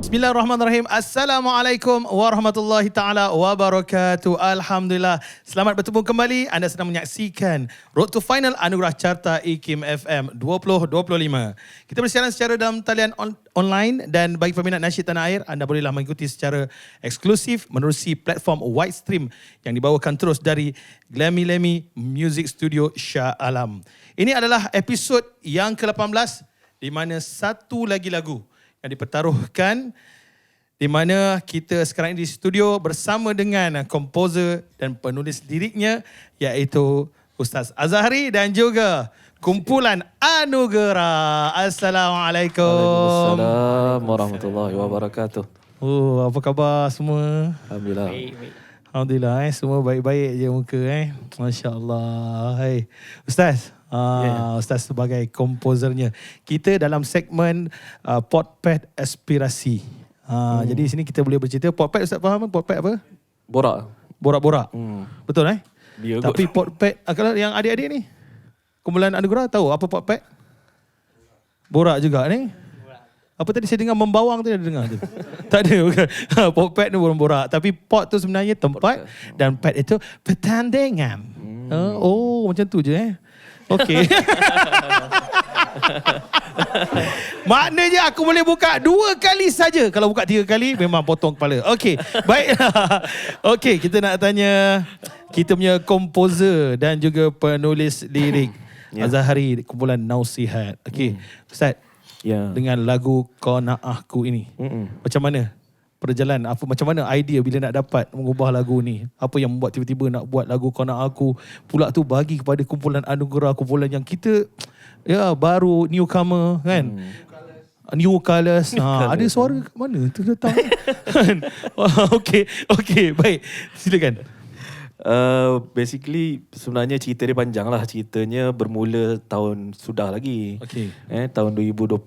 Bismillahirrahmanirrahim. Assalamualaikum warahmatullahi taala wabarakatuh. Alhamdulillah. Selamat bertemu kembali. Anda sedang menyaksikan Road to Final Anugerah Carta IKIM FM 2025. Kita bersiaran secara dalam talian online dan bagi peminat nasyid tanah air, anda bolehlah mengikuti secara eksklusif menerusi platform Widestream yang dibawakan terus dari Glammy Lemmy Music Studio Shah Alam. Ini adalah episod yang ke-18 di mana satu lagi lagu yang dipertaruhkan, di mana kita sekarang ini di studio bersama dengan komposer dan penulis liriknya, iaitu Ustaz Azhari dan juga kumpulan Anugerah. Assalamualaikum. Waalaikumsalam warahmatullahi wabarakatuh. Oh, apa khabar semua? Alhamdulillah. Baik. Alhamdulillah, semua baik-baik je muka Masya Allah. Hai Ustaz. Ustaz sebagai komposernya. Kita dalam segmen Potpad Aspirasi. Jadi sini kita boleh bercerita. Potpad, Ustaz faham Potpad apa? Borak-borak. Betul Tapi Potpad, kalau yang adik-adik ni, kumpulan Anugerah tahu apa Potpad? Borak juga ni. Apa tadi saya dengar membawang tu, ada dengar tu? Tak ada, bukan. Potpad ni borak. Tapi pot tu sebenarnya tempat dan pad itu pertandingan. Macam tu je Okey. Maknanya aku boleh buka 2 kali saja. Kalau buka 3 kali memang potong kepala. Okey, baik. Okey, kita nak tanya kita punya komposer dan juga penulis lirik Azhari, kumpulan Nausihat. Okey, Ustaz. Dengan lagu Kau Nak Aku ini. Macam mana perjalanan, macam mana idea bila nak dapat mengubah lagu ni? Apa yang membuat tiba-tiba nak buat lagu Kau Nak Aku pula tu bagi kepada kumpulan Anugerah, kumpulan yang kita baru newcomer kan? New Colours. Ada suara mana tu datang? Okey, baik. Silakan. Basically sebenarnya cerita dia panjang lah. Ceritanya bermula tahun sudah lagi. Tahun 2024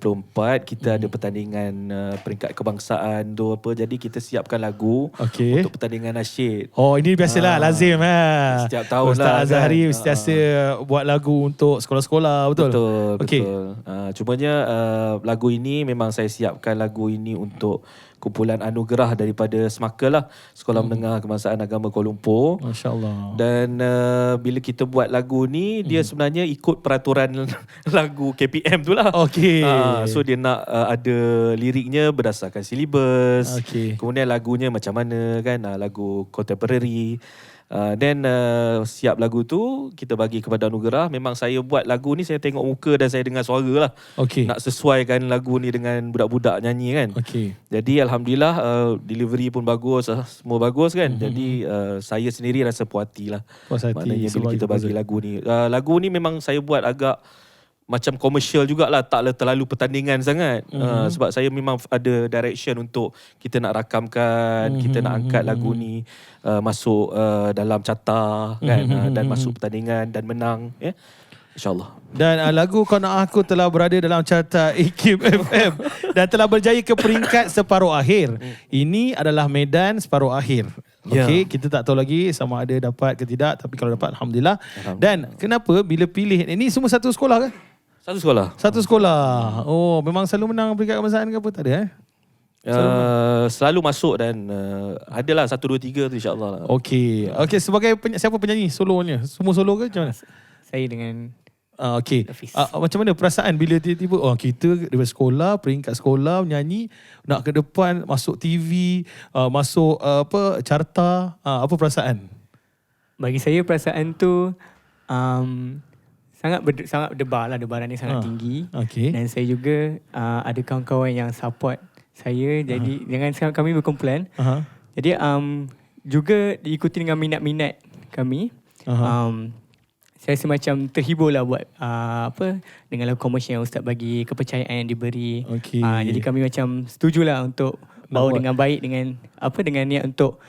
kita ada pertandingan peringkat kebangsaan tu apa. Jadi kita siapkan lagu untuk pertandingan nasyid. Oh, ini biasalah lazim setiap tahun Ustaz Azhari sentiasa buat lagu untuk sekolah-sekolah, betul? Betul. Cumanya lagu ini memang saya siapkan lagu ini untuk kumpulan Anugerah daripada Semaka lah, Sekolah Menengah Kebangsaan Agama Kuala Lumpur. Masya Allah. Dan bila kita buat lagu ni, dia sebenarnya ikut peraturan lagu KPM tu lah. So dia nak ada liriknya berdasarkan silibus. Kemudian lagunya macam mana kan, lagu contemporary. Then siap lagu tu kita bagi kepada Anugerah. Memang saya buat lagu ni, saya tengok muka dan saya dengar suara lah. Nak sesuaikan lagu ni dengan budak-budak nyanyi kan. Jadi Alhamdulillah delivery pun bagus, semua bagus kan. Jadi saya sendiri rasa puas hati lah. Maknanya bila kita bagi lagu ni. Lagu ni memang saya buat agak macam komersial jugalah, tak terlalu pertandingan sangat. Sebab saya memang ada direction untuk kita nak rakamkan, kita nak angkat lagu ni masuk dalam carta kan, dan masuk pertandingan dan menang InsyaAllah. Dan lagu Kau Nak Aku telah berada dalam carta IKIM FM dan telah berjaya ke peringkat separuh akhir. Ini adalah medan separuh akhir. Kita tak tahu lagi sama ada dapat ke tidak, tapi kalau dapat Alhamdulillah. Dan kenapa bila pilih, ini semua satu sekolah ke? Satu sekolah. Oh, memang selalu menang peringkat kebangsaan ke apa? Tak ada selalu masuk dan adalah 1, 2, 3 tu insyaAllah. Okey, sebagai siapa penyanyi solonya? Semua solo ke macam mana? Saya dengan macam mana perasaan bila tiba-tiba kita dari sekolah, peringkat sekolah menyanyi, nak ke depan masuk TV, masuk carta, apa perasaan? Bagi saya perasaan tu sangat debaran ni sangat tinggi. Dan saya juga ada kawan-kawan yang support saya. Jadi dengan sekarang kami berkumpulan. Jadi juga diikuti dengan minat-minat kami. Saya rasa macam terhibur lah buat dengan lagu komersial yang Ustaz bagi, kepercayaan yang diberi. Jadi kami macam setujulah untuk bawa dengan baik, dengan niat untuk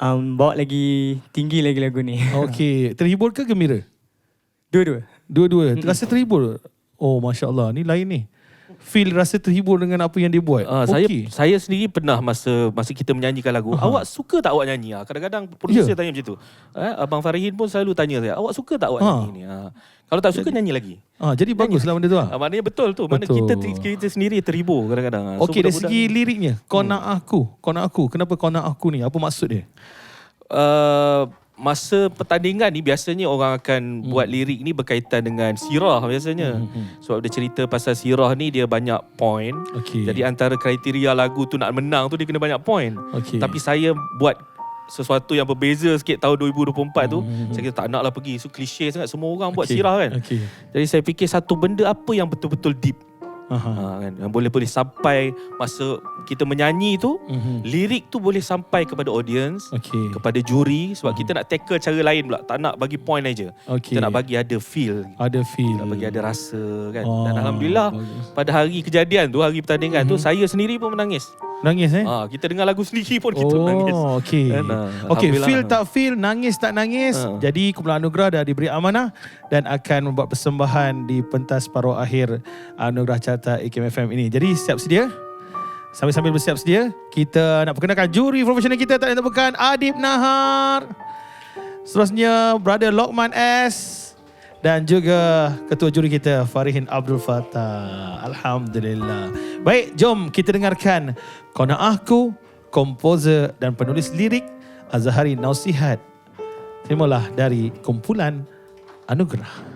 bawa lagi tinggi lagi lagu ni. Terhibur ke gembira? Dua-dua. Terasa terhibur? Oh, Masya Allah. Ni lain ni. feel rasa terhibur dengan apa yang dia buat. Saya sendiri pernah masa kita menyanyikan lagu, awak suka tak awak nyanyi? Kadang-kadang producer tanya macam tu. Abang Farihin pun selalu tanya saya, awak suka tak awak nyanyi ni? Kalau tak suka nyanyi lagi. Jadi baguslah benda tu. Maknanya betul tu. Mana kita sendiri terhibur kadang-kadang. Okey, dari segi liriknya, kau nak aku. Kenapa kau nak aku ni? Apa maksud dia? Masa pertandingan ni biasanya orang akan buat lirik ni berkaitan dengan sirah biasanya. Sebab dia cerita pasal sirah ni dia banyak point. Jadi antara kriteria lagu tu nak menang tu dia kena banyak point. Tapi saya buat sesuatu yang berbeza sikit tahun 2024 tu. Saya kata tak nak lah pergi. So klise sangat, semua orang buat sirah kan. Jadi saya fikir satu benda apa yang betul-betul deep. Kan? Yang boleh sampai masa kita menyanyi tu, lirik tu boleh sampai kepada audience, kepada juri. Sebab kita nak tackle cara lain pula. Tak nak bagi point aja. Kita nak bagi ada feel. Nak bagi ada rasa kan. Dan Alhamdulillah pada hari kejadian tu, hari pertandingan tu, saya sendiri pun menangis. Kita dengar lagu sendiri pun kita menangis. Okey, feel tak feel, nangis tak nangis. Jadi Kumpulan Anugerah dah diberi amanah dan akan membuat persembahan di pentas paruh akhir Anugerah Carta IKIM FM ini. Jadi siap sedia? Sambil bersiap sedia, kita nak perkenalkan juri profesional kita. Tak lain tak bukan Adib Nahar, seterusnya Brother Lokman S, dan juga ketua juri kita Farihin Abdul Fattah. Alhamdulillah. Baik, jom kita dengarkan Kau Nak Aku, komposer dan penulis lirik Azhari Nausihat. Terimalah dari Kumpulan Anugerah.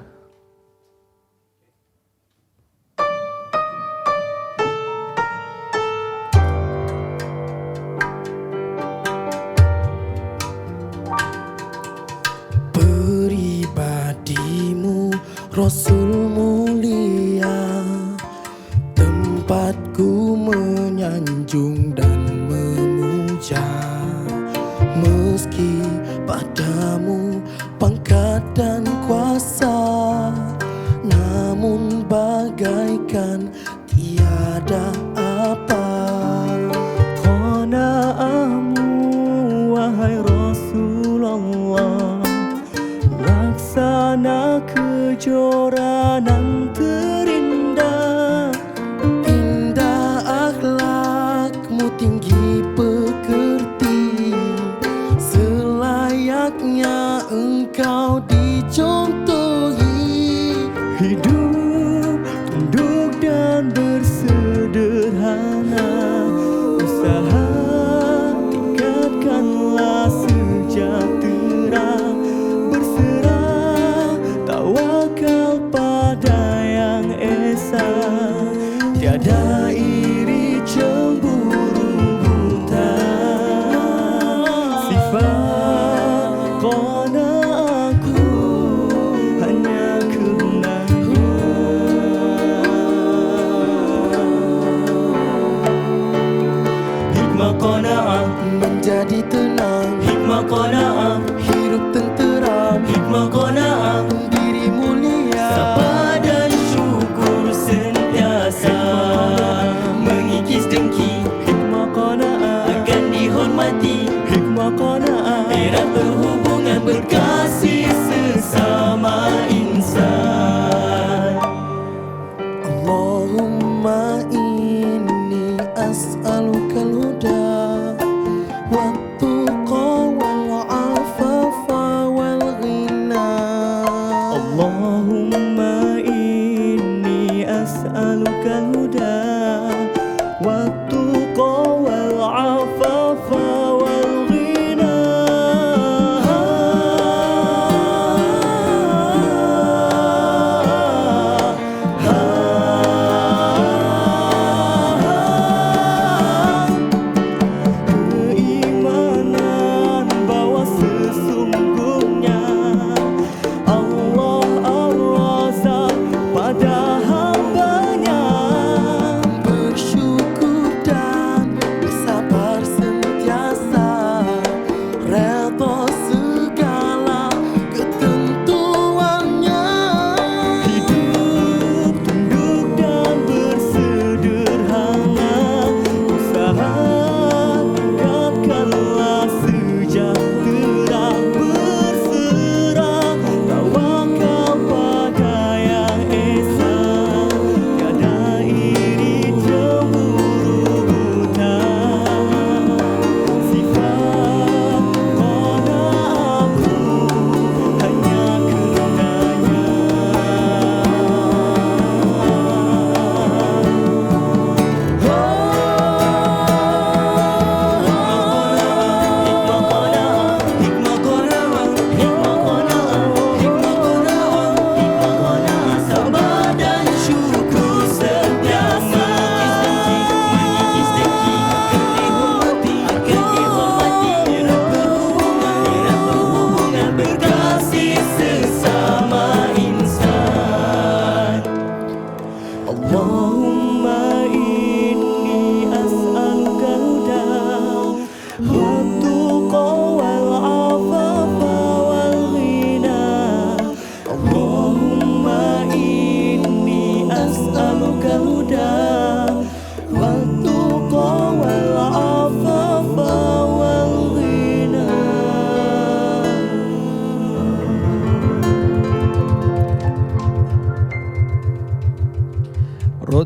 Peribadimu Rasul mulia, tempatku menyanjung dan memuja. Meski padamu pangkat dan kuasa, namun bagaikan tiada apa. Qana'amu wahai Rasulullah, laksana kejoranan terindah. Indah akhlakmu tinggi pekerti, selayaknya engkau dicontohi. Hidup tunduk dan bersederhana, usaha tingkatkanlah sejahtera, berserah tawakal pada yang esa, tiada iri cemburu buta. Sifat qana aku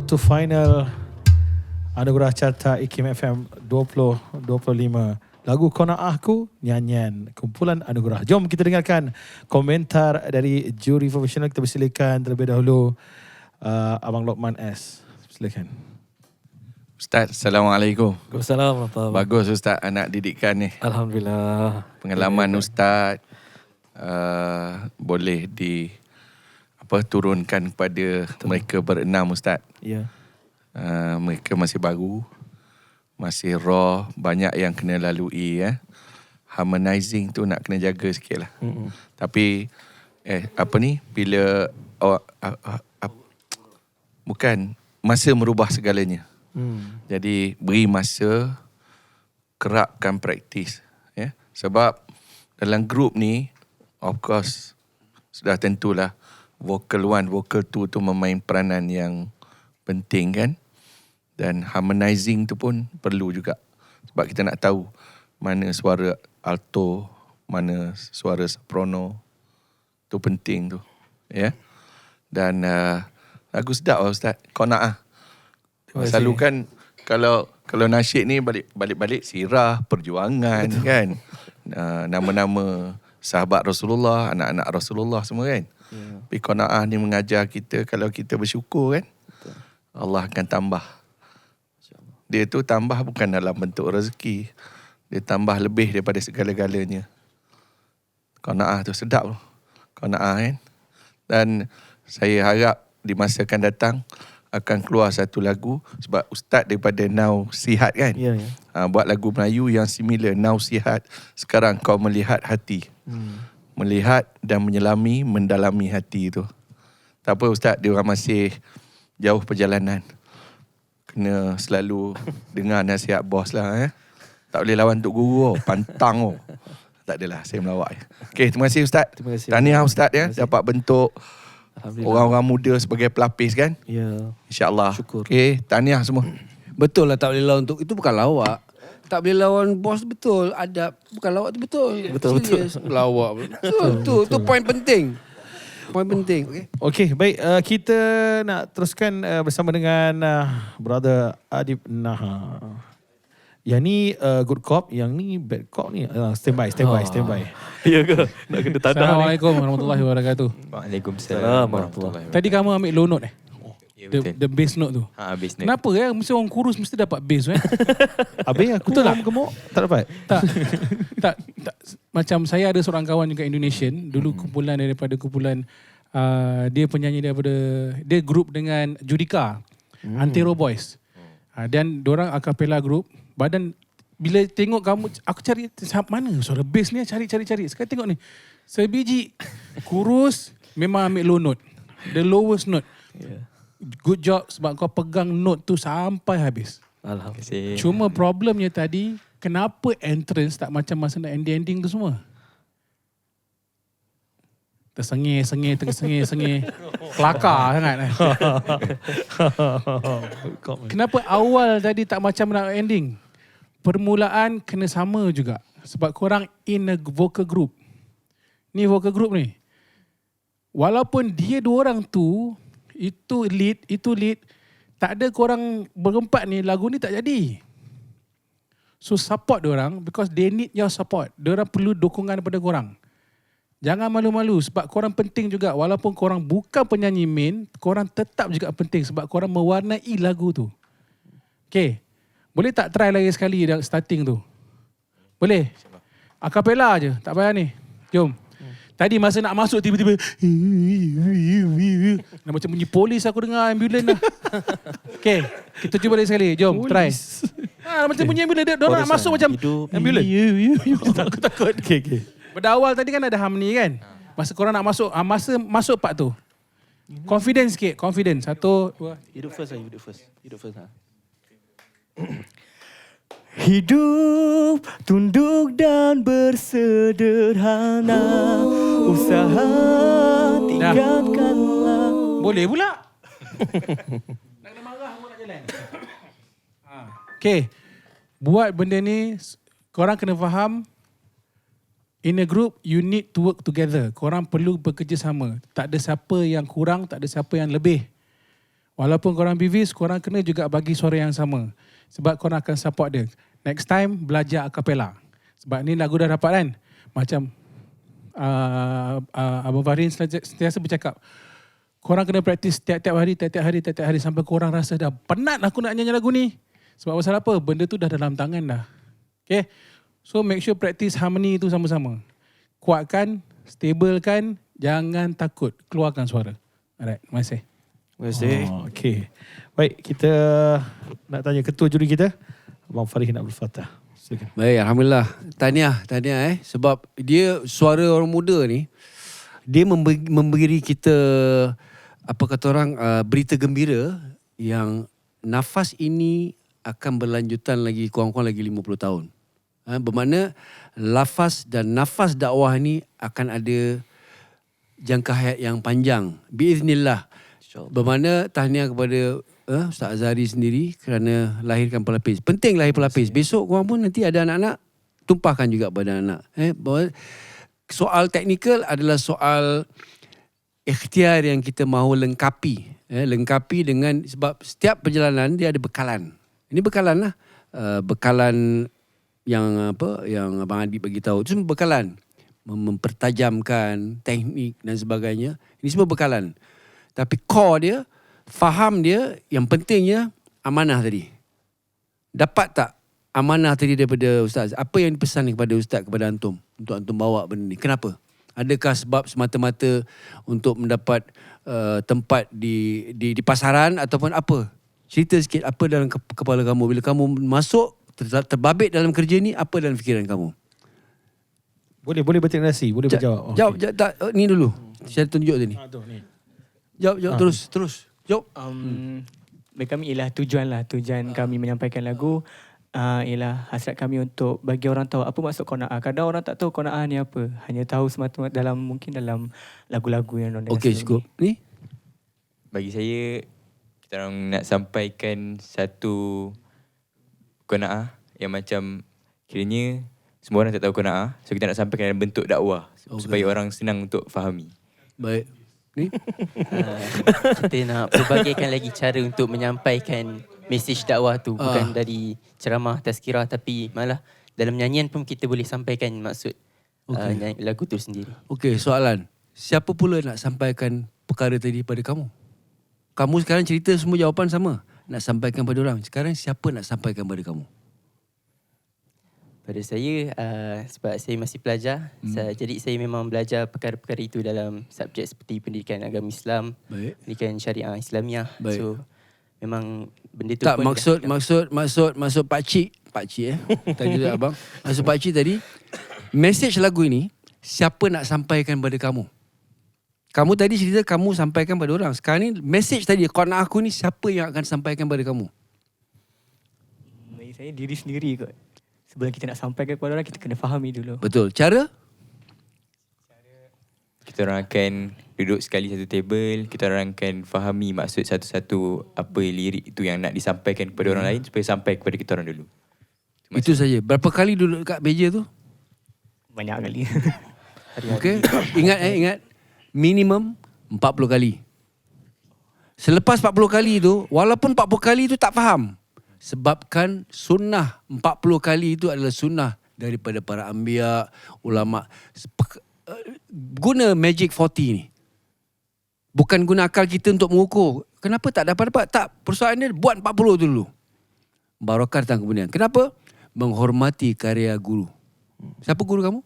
Road to Final Anugerah Carta IKIM FM 2025. Lagu Qanaahku, nyanyian kumpulan anugerah. Jom kita dengarkan komentar dari juri profesional. Kita persilakan terlebih dahulu Abang Lokman S. Silakan. Ustaz, Assalamualaikum. Waalaikumsalam. Bagus Ustaz anak didikan ni. Alhamdulillah. Pengalaman Ustaz boleh turunkan kepada mereka berenam Ustaz. Ya. Mereka masih baru, masih raw, banyak yang kena lalui harmonizing tu nak kena jaga sikit lah. Tapi bila bukan masa merubah segalanya. Jadi beri masa, kerapkan praktis. Sebab dalam grup ni, of course, sudah tentulah vocal 1, vocal 2 tu memain peranan yang penting kan. Dan harmonizing tu pun perlu juga. Sebab kita nak tahu mana suara alto, mana suara soprano. Tu penting tu. Dan lagu sedap lah Ustaz. Qanaah. Selalu kan kalau nasyid ni balik-balik sirah, perjuangan kan. Nama-nama sahabat Rasulullah, anak-anak Rasulullah semua kan. Tapi Qanaah ni mengajar kita kalau kita bersyukur kan, Allah akan tambah. Dia tu tambah bukan dalam bentuk rezeki. Dia tambah lebih daripada segala-galanya. Qanaah tu sedap loh. Qanaah kan. Dan saya harap di masa akan datang akan keluar satu lagu. Sebab Ustaz daripada Now Sihat kan. Buat lagu Melayu yang similar. Now Sihat. Sekarang kau melihat hati. Melihat dan menyelami, mendalami hati tu. Tak apa Ustaz, dia orang masih jauh perjalanan. Kena selalu dengar nasihat bos lah. Tak boleh lawan Tok Guru. Pantang. Tak adalah, saya melawak. Okey, terima kasih Ustaz. Terima kasih. Tahniah Ustaz dapat bentuk orang-orang muda sebagai pelapis kan. Ya. InsyaAllah. Syukur. Okey, tahniah semua. Betul lah, tak boleh lawan untuk itu bukan lawak. Tak boleh lawan bos, betul. Adab bukan lawak tu betul. Betul. Lawak betul. Tu poin penting. Poin penting. Okey, baik. Kita nak teruskan bersama dengan Brother Adib Naha. Yang ni good cop, yang ni bad cop ni. Standby. Ya ke? Nak kena tanda ni. Assalamualaikum warahmatullahi wabarakatuh. Waalaikumsalam warahmatullahi. Tadi kamu ambil low note The bass note tu. Bass note. Kenapa mesti orang kurus mesti dapat bass Habis aku betul tak? gemuk tak dapat? Tak. Macam saya ada seorang kawan juga Indonesian. Dulu kumpulan dia penyanyi daripada, dia grup dengan Judika, Antero Boys. Dan diorang a cappella group. Badan bila tengok kamu, aku cari mana suara bass ni, cari. Sekarang tengok ni. Sebiji kurus memang ambil low note. The lowest note. Good job sebab kau pegang note tu sampai habis. Alhamdulillah. Cuma problemnya tadi, kenapa entrance tak macam masa nak ending tu semua? Tersengih. Kelakar sangat. Kenapa awal tadi tak macam nak ending? Permulaan kena sama juga. Sebab korang in a vocal group. Ni vocal group ni. Walaupun dia dua orang tu, itu lead, tak ada korang berempat ni, lagu ni tak jadi. So support diorang because they need your support. Diorang perlu dukungan daripada korang. Jangan malu-malu sebab korang penting juga. Walaupun korang bukan penyanyi main, korang tetap juga penting sebab korang mewarnai lagu tu. Okay. Boleh tak try lagi sekali starting tu? Boleh? Acapella je. Tak payah ni. Jom. Tadi masa nak masuk tiba-tiba macam bunyi polis aku dengar ambulans lah. Okay. Kita cuba lagi sekali. Jom. Polis. Try. Macam bunyi ambulans. Dia nak masuk macam ambulans. Takut. Okay. Pada awal tadi kan ada harmony kan? Masa korang nak masuk, masa masuk part tu. Confidence sikit, confidence. 1, 2. You do first. Hidup tunduk dan bersederhana, usaha tinggalkanlah. Boleh pula. Nak kena marah pun nak jalan. Okay. Buat benda ni, korang kena faham, in a group, you need to work together. Korang perlu bekerjasama. Tak ada siapa yang kurang, tak ada siapa yang lebih. Walaupun korang BVs, korang kena juga bagi suara yang sama. Sebab korang akan support dia. Next time, belajar acapella. Sebab ni lagu dah dapat kan? Macam Abang Fahrin sentiasa bercakap, korang kena praktis tiap-tiap hari sampai korang rasa dah penat aku nak nyanyi lagu ni. Sebab pasal apa? Benda tu dah dalam tangan dah. Okay? So make sure practice harmony tu sama-sama. Kuatkan, stablekan, jangan takut. Keluarkan suara. Alright, terima kasih. Terima kasih. Okay. Baik, kita nak tanya ketua juri kita, Abang Fahrin Abdul Fattah. Silakan. Baik, Alhamdulillah. Tahniah sebab dia suara orang muda ni, dia memberi kita apa kata orang berita gembira yang nafas ini akan berlanjutan lagi kurang-kurang lagi 50 tahun. Bermakna lafaz dan nafas dakwah ni akan ada jangka hayat yang panjang. Biiznillah. Bermakna tahniah kepada Ustaz Azhari sendiri kerana lahirkan pelapis. Penting lahir pelapis. Besok korang pun nanti ada anak-anak, tumpahkan juga pada anak. Soal teknikal adalah soal ikhtiar yang kita mahu lengkapi. Lengkapi dengan, sebab setiap perjalanan dia ada bekalan. Ini bekalan lah. Bekalan yang yang Abang Adib bagi tahu. Itu semua bekalan. Mempertajamkan teknik dan sebagainya. Ini semua bekalan. Tapi core dia, faham dia, yang pentingnya amanah tadi. Dapat tak amanah tadi daripada Ustaz? Apa yang dipesan kepada Ustaz, kepada antum, untuk antum bawa benda ni? Kenapa? Adakah sebab semata-mata untuk mendapat tempat di pasaran ataupun apa? Cerita sikit apa dalam kepala kamu bila kamu masuk terbabit dalam kerja ni, apa dalam fikiran kamu? Boleh bertranslasi, boleh berjawab. Jawab tak, ni dulu. Saya tunjuk tadi. Jawab terus. Jawab. Bagi kami ialah tujuan kami menyampaikan lagu. Ialah hasrat kami untuk bagi orang tahu apa maksud qanaah. Kadang orang tak tahu qanaah ni apa. Hanya tahu semata-mata mungkin dalam lagu-lagu yang orang dengar. Okey, cukup. Ni? Bagi saya, kita orang nak sampaikan satu qanaah yang macam kiranya semua orang tak tahu qanaah. So kita nak sampaikan dalam bentuk dakwah supaya orang senang untuk fahami. Baik. Ni? Kita nak berbagikan lagi cara untuk menyampaikan mesej dakwah tu. Bukan dari ceramah, tazkirah, tapi malah dalam nyanyian pun kita boleh sampaikan maksud lagu tu sendiri. Okey, soalan. Siapa pula nak sampaikan perkara tadi pada kamu? Kamu sekarang cerita semua jawapan sama. Nak sampaikan pada orang. Sekarang siapa nak sampaikan pada kamu? Pada saya, sebab saya masih pelajar, jadi saya memang belajar perkara-perkara itu dalam subjek seperti pendidikan agama Islam, pendidikan syariah Islamiah. Baik. So, memang benda tu tak, maksud pakcik tadi tu abang. Maksud pakcik tadi, mesej lagu ini, siapa nak sampaikan pada kamu? Kamu tadi cerita kamu sampaikan pada orang. Sekarang ni, mesej tadi, qanaah aku ni, siapa yang akan sampaikan pada kamu? Bagi saya, diri sendiri kot. Sebelum kita nak sampaikan kepada orang, kita kena fahami dulu. Betul. Cara? Kita orang akan duduk sekali satu table. Kita orang akan fahami maksud satu-satu apa lirik itu yang nak disampaikan kepada orang lain supaya sampai kepada kita orang dulu. Itu saja. Berapa kali duduk kat meja tu? Banyak kali. Okey. Ingat. Minimum 40 kali. Selepas 40 kali tu, walaupun 40 kali tu tak faham. Sebabkan sunnah 40 kali itu adalah sunnah daripada para anbiya, ulama. Guna magic 40 ni. Bukan guna akal kita untuk mengukur. Kenapa tak dapat-dapat? Tak. Persoalan dia buat 40 tu dulu. Barakah datang kemudian. Kenapa? Menghormati karya guru. Siapa guru kamu?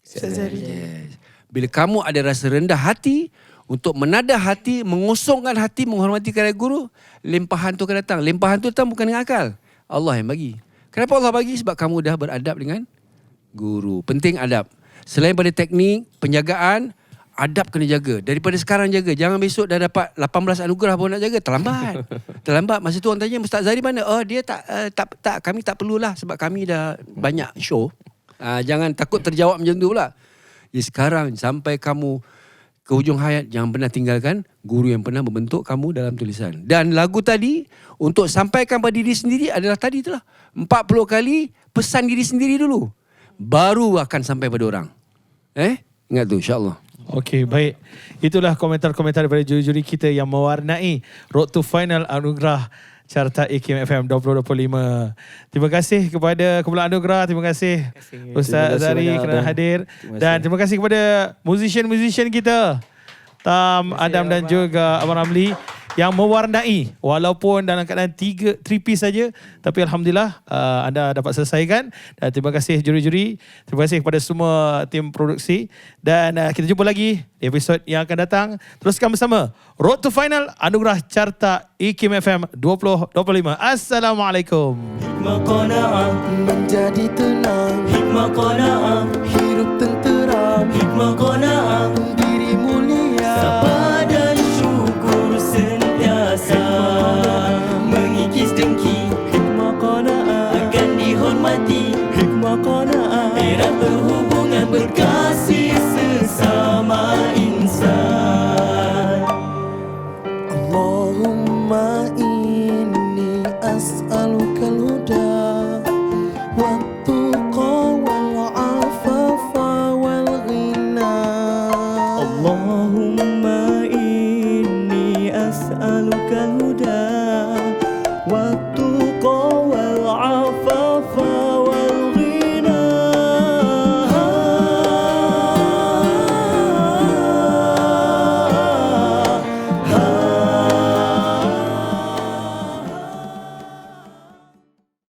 Ustaz Azhari. Yes. Bila kamu ada rasa rendah hati, untuk menadah hati, mengosongkan hati, menghormati karya guru, limpahan tu akan datang. Limpahan tu datang bukan dengan akal. Allah yang bagi. Kenapa Allah bagi? Sebab kamu dah beradab dengan guru. Penting adab. Selain pada teknik, penjagaan, adab kena jaga. Daripada sekarang jaga. Jangan besok dah dapat 18 anugerah baru nak jaga. Terlambat. Masa tu orang tanya, Ustaz Azhari mana? Dia tak, kami tak perlulah sebab kami dah banyak show. Jangan takut terjawab macam tu pula. Jadi sekarang sampai kamu ke hujung hayat, jangan pernah tinggalkan guru yang pernah membentuk kamu dalam tulisan. Dan lagu tadi, untuk sampaikan pada diri sendiri adalah tadi itulah. 40 kali pesan diri sendiri dulu. Baru akan sampai pada orang. Ingat tu, insyaAllah. Okey, baik. Itulah komentar-komentar daripada juri-juri kita yang mewarnai Road to Final Anugerah Carta IKIM FM 2025. Terima kasih kepada Kumpulan Anugerah. Terima kasih Ustaz Azhari kerana hadir. Dan terima kasih kepada musician-musician kita, Tam, Adam dan juga Abang Ramli, yang mewarnai walaupun dalam keadaan 3 piece saja, tapi alhamdulillah anda dapat selesaikan. Dan terima kasih juri-juri, terima kasih kepada semua tim produksi, dan kita jumpa lagi di episod yang akan datang. Teruskan bersama Road to Final Anugerah Carta IKIM FM 2025. Assalamualaikum. Hikmah qanaah menjadi tenang, hikmah qanaah hidup tenteram, hikmah qanaah diri mulia, sabar dan syukur sentiasa, mengikis dengki, hikmah qanaah akan dihormati, hikmah qanaah erat berhubungan berkasih sesama insan. Allahumma inni as'alukal huda wat-tuqa wal-afafa wal-ghina. Allahumma inni as'alukal huda